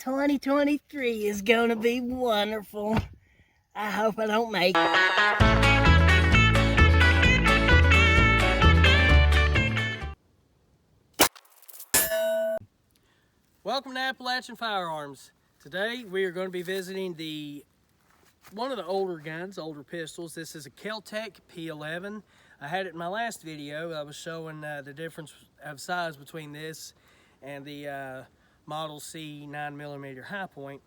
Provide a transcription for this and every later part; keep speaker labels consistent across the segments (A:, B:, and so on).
A: 2023 is gonna be wonderful. I hope I don't make it.
B: Welcome to Appalachian Firearms. Today we are going to be visiting one of the older guns, older pistols. This is a Kel Tec P11. I had it in my last video. I was showing the difference of size between this and the Model C 9mm high point.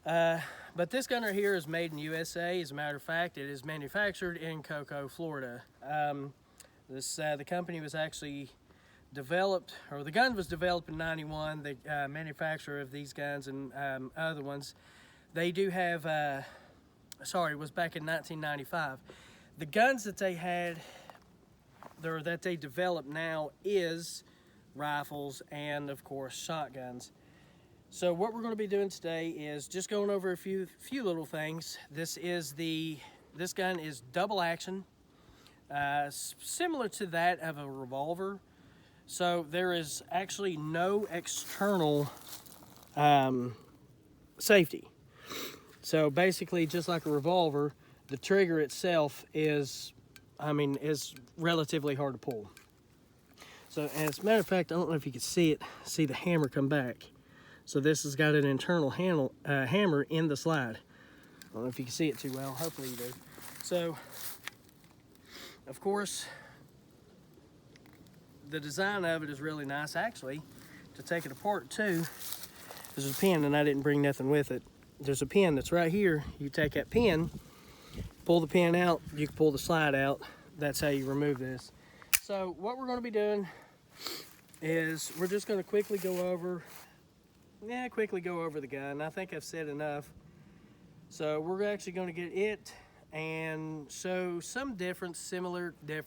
B: But this gun right here is made in USA. As a matter of fact, it is manufactured in Cocoa, Florida. The company was actually developed, or the gun was developed in '91. The manufacturer of these guns and other ones, they do have, it was back in 1995. The guns that they had, or that they developed now, is rifles and of course shotguns. So what we're going to be doing today is just going over a few little things. This gun is double action, similar to that of a revolver. So there is actually no external safety. So basically, just like a revolver, the trigger itself is relatively hard to pull. So as a matter of fact, I don't know if you can see the hammer come back. So this has got an internal hammer in the slide. I don't know if you can see it too well. Hopefully you do. So, of course, the design of it is really nice. Actually, to take it apart too, there's a pin, and I didn't bring nothing with it. There's a pin that's right here. You take that pin, pull the pin out, you can pull the slide out. That's how you remove this. So what we're going to be doing is we're just going to quickly go over the gun. I think I've said enough. So we're actually going to get it and show some similarities,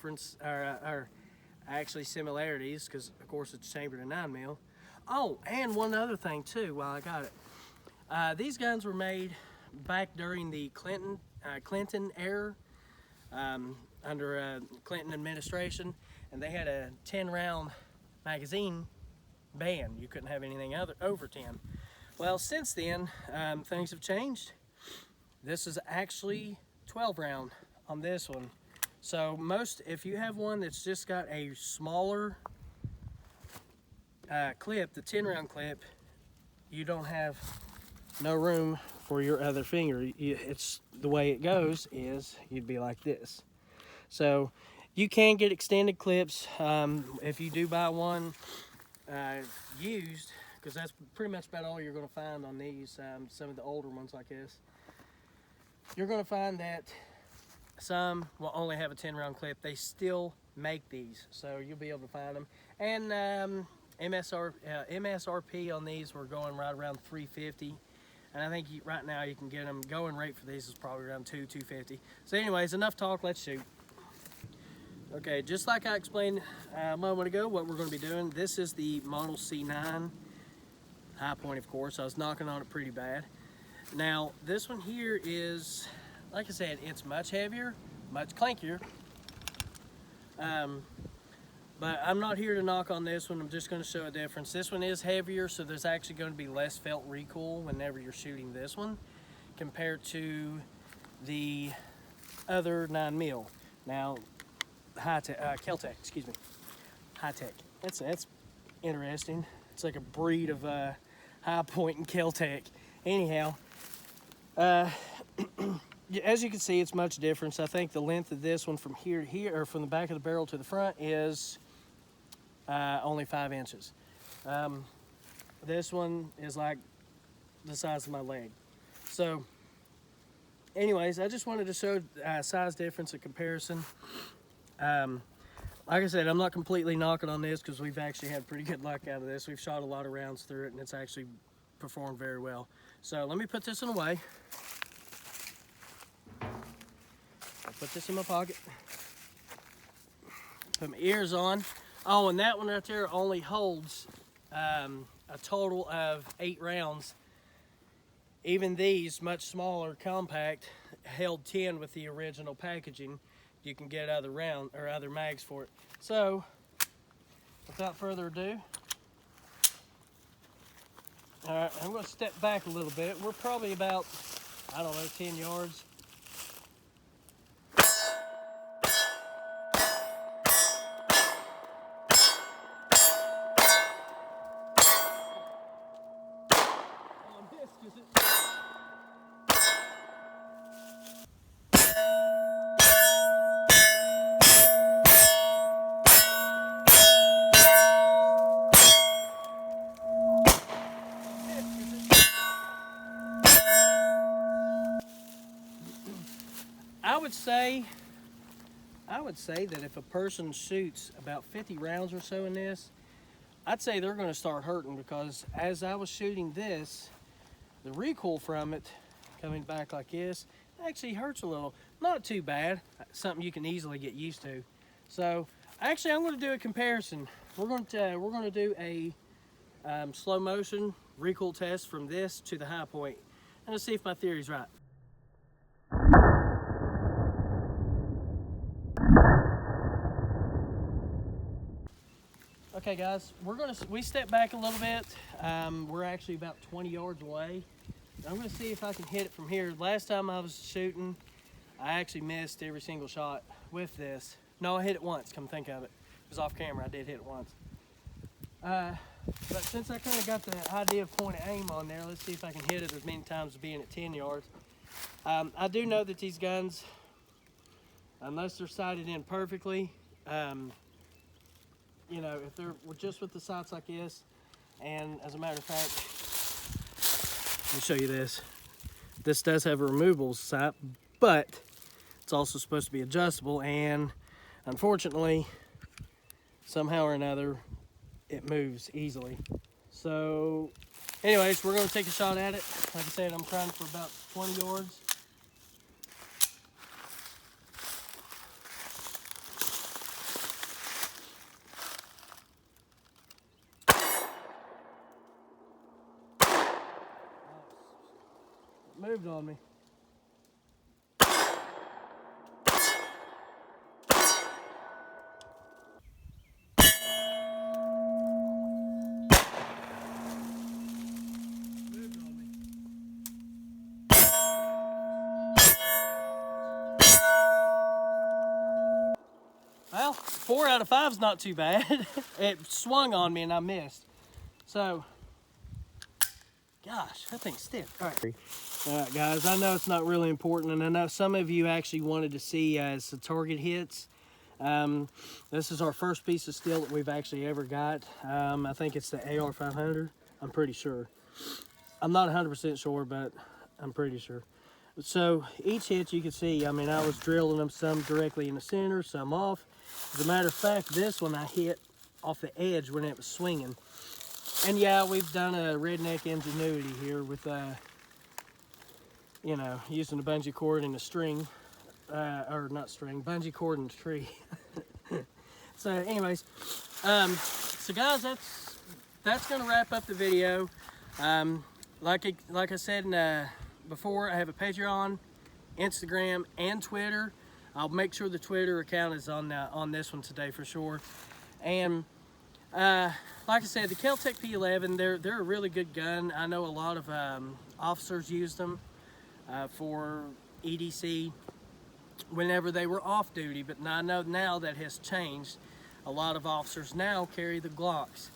B: because of course it's chambered in 9mm. Oh, and one other thing too while I got it. These guns were made back during the Clinton era, under Clinton administration, and they had a 10-round magazine ban. You couldn't have anything over 10. Well, since then, things have changed. This is actually 12-round on this one. So if you have one that's just got a smaller clip, the 10-round clip, you don't have no room for your other finger. It's the way it goes is you'd be like this. So you can get extended clips if you do buy one used, because that's pretty much about all you're going to find on these. Some of the older ones like this, you're going to find that some will only have a 10-round clip. They still make these, so you'll be able to find them. And MSRP on these, we're going right around $350. And I think right now you can get them, going rate for these is probably around $250. So anyways, enough talk, let's shoot. Okay, just like I explained a moment ago, what we're going to be doing, this is the Model C9 high point, of course. I was knocking on it pretty bad. Now, this one here is, like I said, it's much heavier, much clankier. But I'm not here to knock on this one. I'm just going to show a difference. This one is heavier, so there's actually going to be less felt recoil whenever you're shooting this one compared to the other 9mm. Now, Kel Tec, excuse me, High Tech. That's interesting. It's like a breed of high point and Kel Tec. Anyhow, as you can see, it's much different. I think the length of this one from here to here, or from the back of the barrel to the front, is only 5 inches. This one is like the size of my leg. So, anyways, I just wanted to show size difference and comparison. Like I said, I'm not completely knocking on this, because we've actually had pretty good luck out of this. We've shot a lot of rounds through it, and it's actually performed very well. So let me put this away. I'll put this in my pocket. Put my ears on. Oh, and that one right there only holds a total of 8 rounds. Even these, much smaller, compact, held 10 with the original packaging. You can get other mags for it. So, without further ado, All right, I'm going to step back a little bit. We're probably about, I don't know, 10 yards. I would say that if a person shoots about 50 rounds or so in this, I'd say they're going to start hurting, because as I was shooting this, the recoil from it coming back like this actually hurts a little. Not too bad, something you can easily get used to. So actually, I'm going to do a comparison. We're going to do a slow motion recoil test from this to the high point, and let's see if my theory's right. Okay guys, we step back a little bit. We're actually about 20 yards away. I'm gonna see if I can hit it from here. Last time I was shooting, I actually missed every single shot with this. No, I hit it once, come think of it. It was off camera, I did hit it once. But since I kind of got the idea of point of aim on there, let's see if I can hit it as many times as being at 10 yards. I do know that these guns, unless they're sighted in perfectly, you know, if they're just with the sights like this, and as a matter of fact, let me show you this. This does have a removable sight, but it's also supposed to be adjustable, and unfortunately, somehow or another, it moves easily. So, anyways, we're going to take a shot at it. Like I said, I'm trying for about 20 yards. Moved on me. Well, 4 out of 5 is not too bad. It swung on me and I missed. So, gosh, that thing's stiff. All right, guys, I know it's not really important, and I know some of you actually wanted to see the target hits. This is our first piece of steel that we've actually ever got. I think it's the AR500. I'm pretty sure. I'm not 100% sure, but I'm pretty sure. So each hit you can see, I mean, I was drilling them, some directly in the center, some off. As a matter of fact, this one I hit off the edge when it was swinging. And yeah, we've done a redneck ingenuity here with, you know, using a bungee cord and a string, or not string, bungee cord and a tree. So anyways, so guys, that's gonna wrap up the video. Like I said before, I have a Patreon, Instagram, and Twitter. I'll make sure the Twitter account is on this one today for sure. And like I said, the Kel Tec P11, they're a really good gun. I know a lot of officers use them for EDC whenever they were off duty, but I know now that has changed. A lot of officers now carry the Glocks.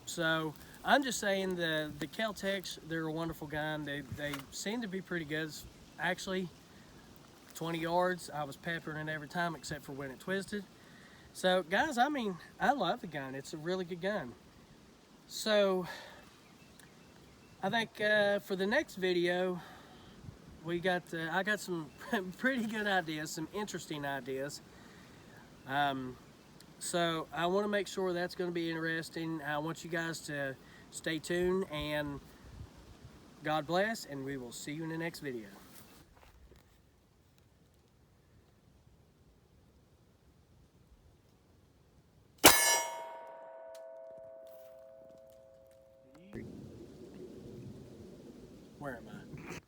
B: So I'm just saying the Kel Tecs, they're a wonderful gun. They seem to be pretty good. Actually, 20 yards, I was peppering it every time except for when it twisted. So guys, I mean, I love the gun. It's a really good gun. So I think for the next video, I got some pretty good ideas, some interesting ideas. So I want to make sure that's going to be interesting. I want you guys to stay tuned, and God bless, and we will see you in the next video. Where am I?